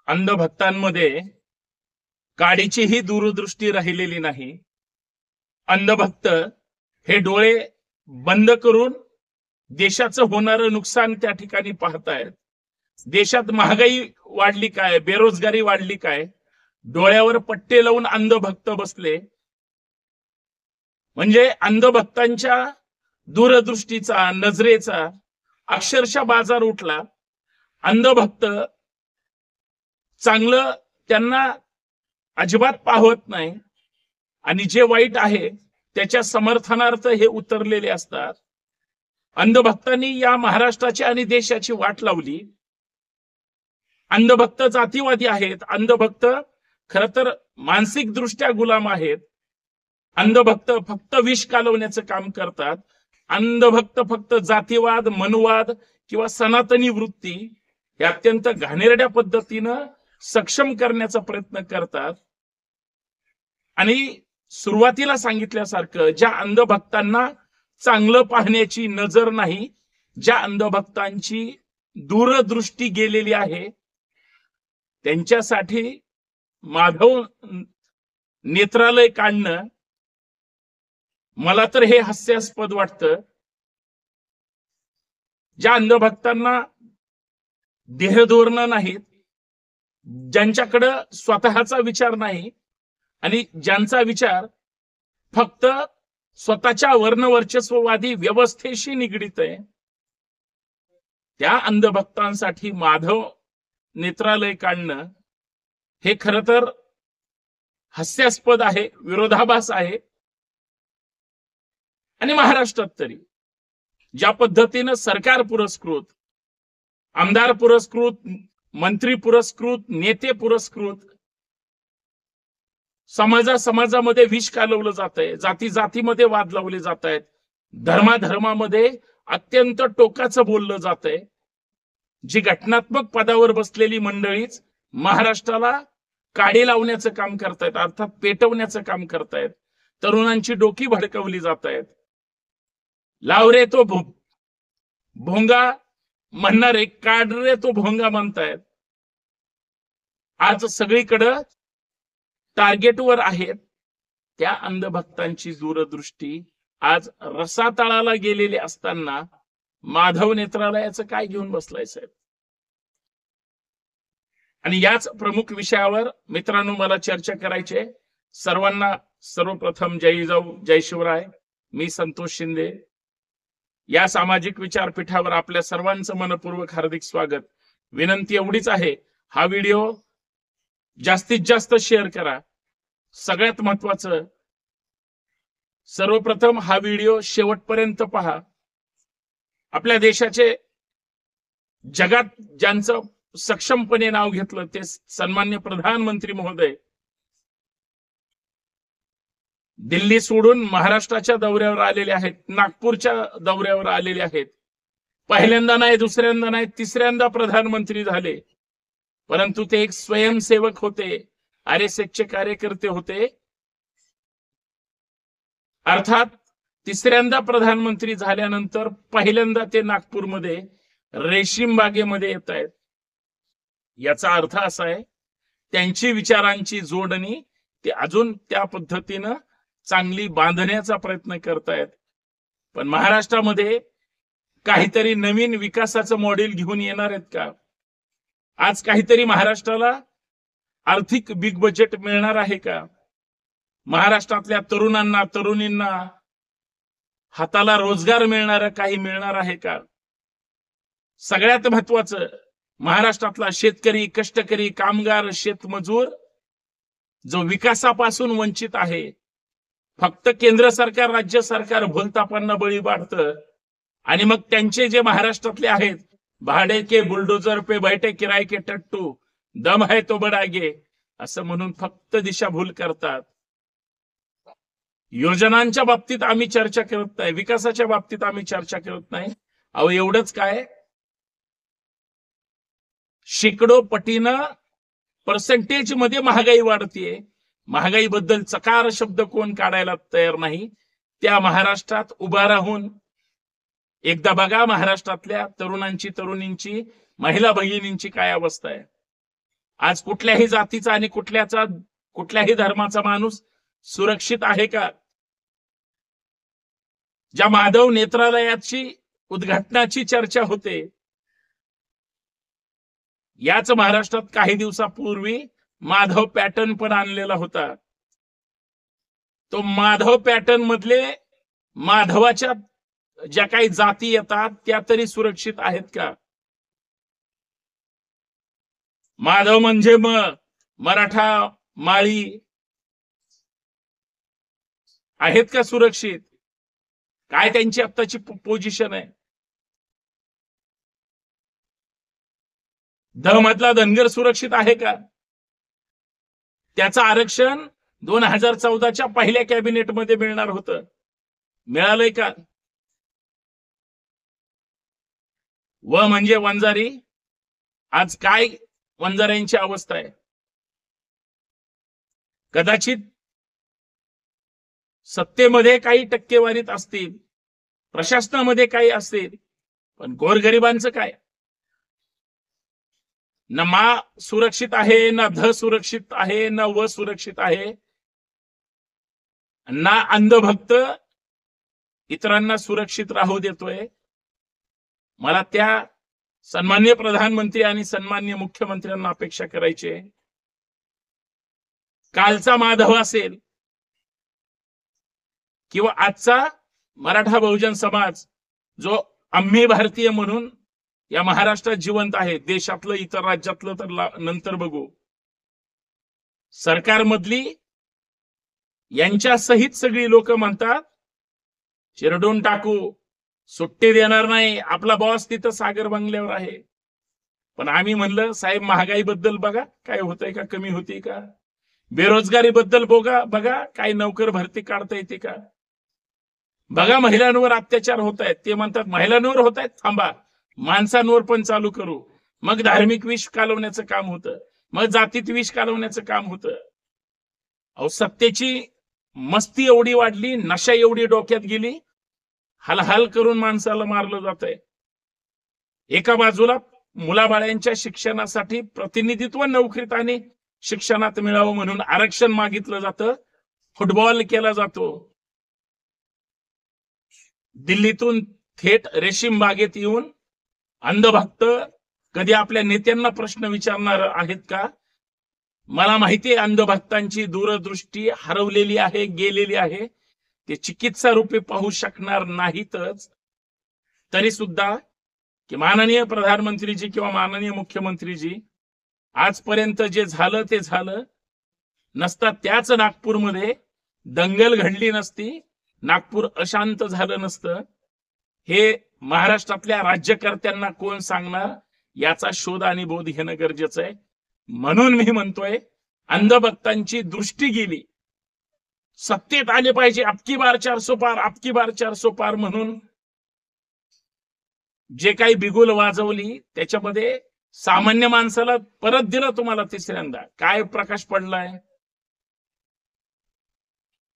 अंधभक्तांमध्ये काडीचीही दूरदृष्टी राहिलेली नाही। अंधभक्त हे डोळे बंद करून देशाचं होणारं नुकसान त्या ठिकाणी पाहतायत। देशात महागाई वाढली काय, बेरोजगारी वाढली काय, डोळ्यावर पट्टे लावून अंधभक्त बसले। म्हणजे अंधभक्तांच्या दूरदृष्टीचा, नजरेचा अक्षरशः बाजार उठला। अंधभक्त चांगलं त्यांना अजिबात पाहत नाही आणि जे वाईट आहे त्याच्या समर्थनार्थ हे उतरलेले असतात। अंधभक्तांनी या महाराष्ट्राची आणि देशाची वाट लावली। अंधभक्त जातीवादी आहेत। अंधभक्त खरं तर मानसिक दृष्ट्या गुलाम आहेत। अंधभक्त फक्त विष कालवण्याचं काम करतात। अंधभक्त फक्त जातीवाद, मनुवाद किंवा सनातनी वृत्ती हे अत्यंत घाणेरड्या पद्धतीनं सक्षम करण्याचा प्रयत्न करतात। आणि सुरुवातीला सांगितल्यासारखं ज्या अंधभक्तांना चांगलं पाहण्याची नजर नाही, ज्या अंधभक्तांची दूरदृष्टी गेलेली आहे, त्यांच्यासाठी माधव नेत्रालय काढणं मला तर हे हास्यास्पद वाटतं। ज्या अंधभक्तांना देहधोरणं नाहीत, ज्यांच्याकडे स्वतःचा विचार नाही आणि ज्यांचा विचार फक्त स्वतःच्या वर्णवर्चस्ववादी व्यवस्थेशी निगडित आहे, त्या अंधभक्तांसाठी माधव नेत्रालय काढणं हे खरं तर हास्यास्पद आहे, विरोधाभास आहे। आणि महाराष्ट्रात तरी ज्या पद्धतीनं सरकार पुरस्कृत, आमदार पुरस्कृत, मंत्री पुरस्कृत, नेते पुरस्कृत समाजामध्ये विष कालवलं जात आहे, जाती जातीमध्ये वाद लावले जात आहेत, धर्माधर्मामध्ये अत्यंत टोकाचं बोललं जात आहे। जी घटनात्मक पदावर बसलेली मंडळीच महाराष्ट्राला काडी लावण्याचं काम करतायत, अर्थात पेटवण्याचं काम करतायत। तरुणांची डोकी भडकवली जात आहेत। लाव रे तो भोंगा म्हणणारे काढ रे तो भोंगा म्हणतायत। आज सगळीकडे टार्गेटवर आहेत त्या अंधभक्तांची दूरदृष्टी आज रसातळाला गेलेली असताना माधव नेत्रालयाचं काय घेऊन बसलाय साहेब? आणि याच प्रमुख विषयावर मित्रांनो मला चर्चा करायची आहे। सर्वांना सर्वप्रथम जय जिजाऊ, जय शिवराय। मी संतोष शिंदे। या सामाजिक विचारपीठावर आपल्या सर्वांचं मनपूर्वक हार्दिक स्वागत। विनंती एवढीच आहे, हा व्हिडिओ जास्तीत जास्त शेअर करा। सगळ्यात महत्वाचं, सर्वप्रथम हा व्हिडिओ शेवटपर्यंत पहा। आपल्या देशाचे जगात ज्यांचं सक्षमपणे नाव घेतलं ते सन्मान्य प्रधानमंत्री महोदय दिल्ली सोडून महाराष्ट्राच्या दौऱ्यावर आलेले आहेत, नागपूरच्या दौऱ्यावर आलेले आहेत। पहिल्यांदा नाही, दुसऱ्यांदा नाही, तिसऱ्यांदा प्रधानमंत्री झाले, परंतु ते एक स्वयंसेवक होते, RSSचे कार्यकर्ते होते। अर्थात तिसऱ्यांदा प्रधानमंत्री झाल्यानंतर पहिल्यांदा ते नागपूरमध्ये रेशीम बागेमध्ये येत आहेत। याचा अर्थ असा आहे, त्यांची विचारांची जोडणी ते अजून त्या पद्धतीनं चांगली बांधण्याचा प्रयत्न करतायत। पण महाराष्ट्रामध्ये काहीतरी नवीन विकासाचं मॉडेल घेऊन येणार आहेत का? आज काहीतरी महाराष्ट्राला आर्थिक बिग बजेट मिळणार आहे का? महाराष्ट्रातल्या तरुणांना, तरुणींना हाताला रोजगार मिळणार काही मिळणार आहे का? सगळ्यात महत्वाचं, महाराष्ट्रातला शेतकरी, कष्टकरी, कामगार, शेतमजूर जो विकासापासून वंचित आहे, फक्त केंद्र सरकार, राज्य सरकार भूलथापांना बळी पाडतं आणि मग त्यांचे जे महाराष्ट्रातले आहेत, भाडे के बुलडोजर पे बैठे किराए के टट्टू, दम है तो बडागे असं म्हणून फक्त दिशाभूल करतात। योजनांच्या बाबतीत आम्ही चर्चा करत नाही, विकासाच्या बाबतीत आम्ही चर्चा करत नाही। अहो एवढंच काय, शेकडो पटीनं पर्सेंटेज मध्ये महागाई वाढतीये। महागाईबद्दल चकार शब्द कोण काढायला तयार नाही। त्या महाराष्ट्रात उभा राहून एकदा बघा महाराष्ट्रातल्या तरुणांची, तरुणींची, महिला भगिनींची काय अवस्था आहे। आज कुठल्याही जातीचा आणि कुठल्याही धर्माचा माणूस सुरक्षित आहे का? ज्या माधव नेत्रालयाची उद्घाटनाची चर्चा होते, याच महाराष्ट्रात काही दिवसापूर्वी माधव पॅटर्न पण आणलेला होता. तो माधव पॅटर्न मधले माधवाच्या ज्या काही जाती येतात त्या तरी सुरक्षित आहेत का? माधव म्हणजे मराठा माळी आहेत का सुरक्षित? काय त्यांची आत्ताची पोझिशन आहे? ध मधला धनगर सुरक्षित आहे का? त्याचं आरक्षण 2014च्या पहिल्या कॅबिनेटमध्ये मिळणार होतं, मिळालंय का? व म्हणजे वंजारी, आज काय वंजाऱ्यांची अवस्था आहे? कदाचित सत्तेमध्ये काही टक्केवारीत असतील, प्रशासनामध्ये काही असतील, पण गोरगरिबांचं काय? न मा सुरक्षित आहे, ना ध सुरक्षित आहे, ना व सुरक्षित आहे, ना अंधभक्त इतरांना सुरक्षित राहू देतोय. मला त्या सन्माननीय प्रधानमंत्री आणि सन्माननीय मुख्यमंत्र्यांना अपेक्षा करायची आहे, कालचा माधव असेल किंवा आजचा मराठा बहुजन समाज जो आम्ही भारतीय म्हणून या महाराष्ट्रात जिवंत आहे, देशातलं इतर राज्यातलं तर नंतर बघू, सरकारमधली यांच्या सहित सगळी लोक म्हणतात चिरडून टाकू, सुट्टी देणार नाही, आपला बॉस तिथं सागर बंगल्यावर आहे. पण आम्ही म्हणलं साहेब, महागाई बद्दल बघा काय होतंय का, कमी होती का? बेरोजगारी बद्दल बघा काय नोकर भरती काढता येते का? बघा महिलांवर अत्याचार होत आहेत, ते म्हणतात महिलांवर होत आहेत, थांबा माणसांवर पण चालू करू. मग धार्मिक विष कालवण्याचं काम होतं, मग जातीत विष कालवण्याचं काम होतं. अहो, सत्तेची मस्ती एवढी वाढली, नशा एवढी डोक्यात गेली, हलहल करून माणसाला मारलं जात आहे. एका बाजूला मुलाबाळ्यांच्या शिक्षणासाठी प्रतिनिधित्व नोकरीत आणि शिक्षणात मिळावं म्हणून आरक्षण मागितलं जातं, फुटबॉल केला जातो. दिल्लीतून थेट रेशीम बागेत येऊन अंधभक्त कधी आपल्या नेत्यांना प्रश्न विचारणार आहेत का? मला माहिती आहे अंधभक्तांची दूरदृष्टी हरवलेली आहे, गेलेली आहे, ते चिकित्सा रूपे पाहू शकणार नाहीतच. तरी सुद्धा की माननीय प्रधानमंत्रीजी किंवा माननीय मुख्यमंत्रीजी, आजपर्यंत जे झालं ते झालं नसता, त्याच नागपूरमध्ये दंगल घडली नसती, नागपूर अशांत झालं नसतं, हे महाराष्ट्रातल्या राज्यकर्त्यांना कोण सांगणार, याचा शोध आणि बोध घेणं गरजेचं आहे. म्हणून मी म्हणतोय अंधभक्तांची दृष्टी गेली, सत्तेत आले पाहिजे, अबकी बार 400 पार, अबकी बार 400 पार म्हणून जे काही बिगुल वाजवली, त्याच्यामध्ये सामान्य माणसाला परत दिलं तुम्हाला तिसऱ्यांदा. काय प्रकाश पडलाय?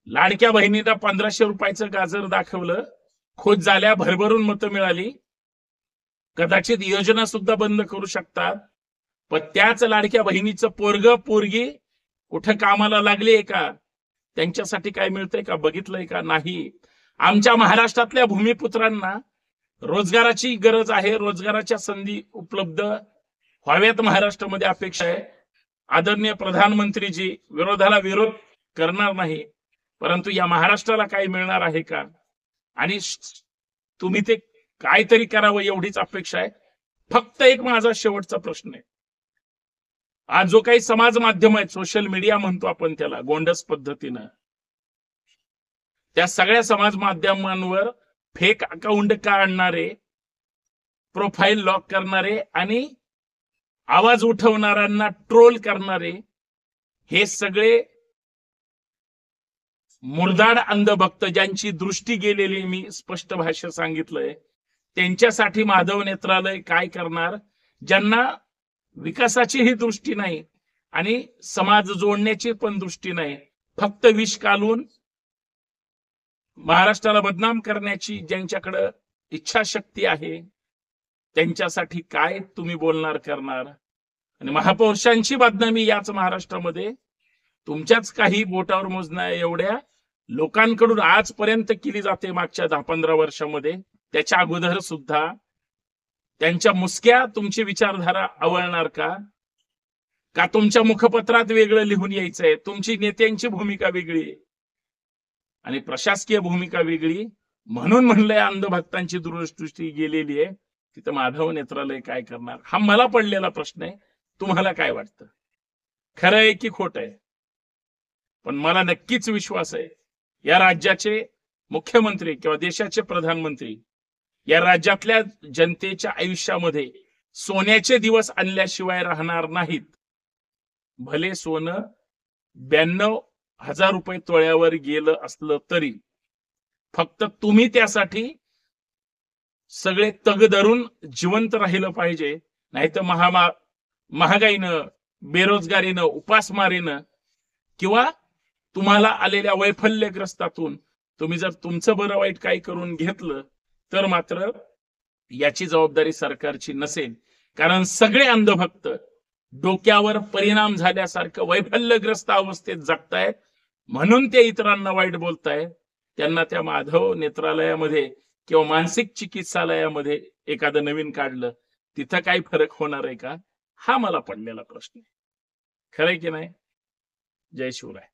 लाडक्या बहिणीला 1500 रुपयाचं गाजर दाखवलं, खोच झाल्या, भरभरून मतं मिळाली, कदाचित योजना सुद्धा बंद करू शकतात, पण त्याच लाडक्या बहिणीचं पोरग पोरगी कुठं कामाला लागले का? त्यांच्यासाठी काय मिळतंय का? बघितलंय का? नाही. आमच्या महाराष्ट्रातल्या भूमिपुत्रांना रोजगाराची गरज आहे, रोजगाराच्या संधी उपलब्ध व्हाव्यात महाराष्ट्रामध्ये अपेक्षा आहे. आदरणीय प्रधानमंत्रीजी विरोधाला विरोध करणार नाही, परंतु या महाराष्ट्राला काही मिळणार आहे का? आणि तुम्ही ते काहीतरी करावं एवढीच अपेक्षा आहे. फक्त एक माझा शेवटचा प्रश्न आहे, आज जो काही समाज माध्यम आहेत, सोशल मीडिया म्हणतो आपण त्याला गोंडस पद्धतीनं, त्या सगळ्या समाज माध्यमांवर फेक अकाउंट काढणारे, प्रोफाईल लॉक करणारे आणि आवाज उठवणाऱ्यांना ट्रोल करणारे, हे सगळे मुरदाड अंधभक्त ज्यांची दृष्टी गेलेली, मी स्पष्ट भाषेत सांगितलंय, त्यांच्यासाठी माधव नेत्रालय काय करणार? ज्यांना विकासाचीही दृष्टी नाही आणि समाज जोडण्याची पण दृष्टी नाही, फक्त विष कालून महाराष्ट्राला बदनाम करण्याची ज्यांच्याकडे इच्छाशक्ती आहे, त्यांच्यासाठी काय तुम्ही बोलणार करणार? आणि महापौरुषांची बदनामी याच महाराष्ट्रामध्ये तुमच्याच काही बोटावर मोजण्या एवढ्या लोकांकडून आजपर्यंत केली जाते मागच्या 10-15 वर्षामध्ये. त्याच्या अगोदर सुद्धा त्यांच्या मुसक्या तुमची विचारधारा आवळणार का? का तुमच्या मुखपत्रात वेगळं लिहून यायचंय? तुमची नेत्यांची भूमिका वेगळी आहे आणि प्रशासकीय भूमिका वेगळी. म्हणून म्हणलंय अंधभक्तांची दूरदृष्टी गेलेली आहे, तिथं माधव नेत्रालय काय करणार? हा मला पडलेला प्रश्न आहे. तुम्हाला काय वाटतं? खरं आहे की खोटं आहे? पण मला नक्कीच विश्वास आहे या राज्याचे मुख्यमंत्री किंवा देशाचे प्रधानमंत्री या राज्यातल्या जनतेच्या आयुष्यामध्ये सोन्याचे दिवस आणल्याशिवाय राहणार नाहीत. भले सोनं 92,000 रुपये तोळ्यावर गेलं असलं तरी फक्त तुम्ही त्यासाठी सगळे तग धरून जिवंत राहिलं पाहिजे. नाहीतर महागाईनं, बेरोजगारीनं, उपासमारीनं किंवा तुम्हाला आलेल्या वैफल्यग्रस्तातून तुम्ही जर तुमचं बरं वाईट काही करून घेतलं तर मात्र याची जबाबदारी सरकारची नसेल. कारण सगळे अंधभक्त डोक्यावर परिणाम झाल्यासारखं वैफल्यग्रस्त अवस्थेत जगतायत, म्हणून ते इतरांना वाईट बोलतायत. त्यांना त्या माधव नेत्रालयामध्ये किंवा मानसिक चिकित्सालयामध्ये एखादं नवीन काढलं, तिथं काही फरक होणार आहे का? हा मला पडलेला प्रश्न आहे. खरंय की नाही? जय शिवराय.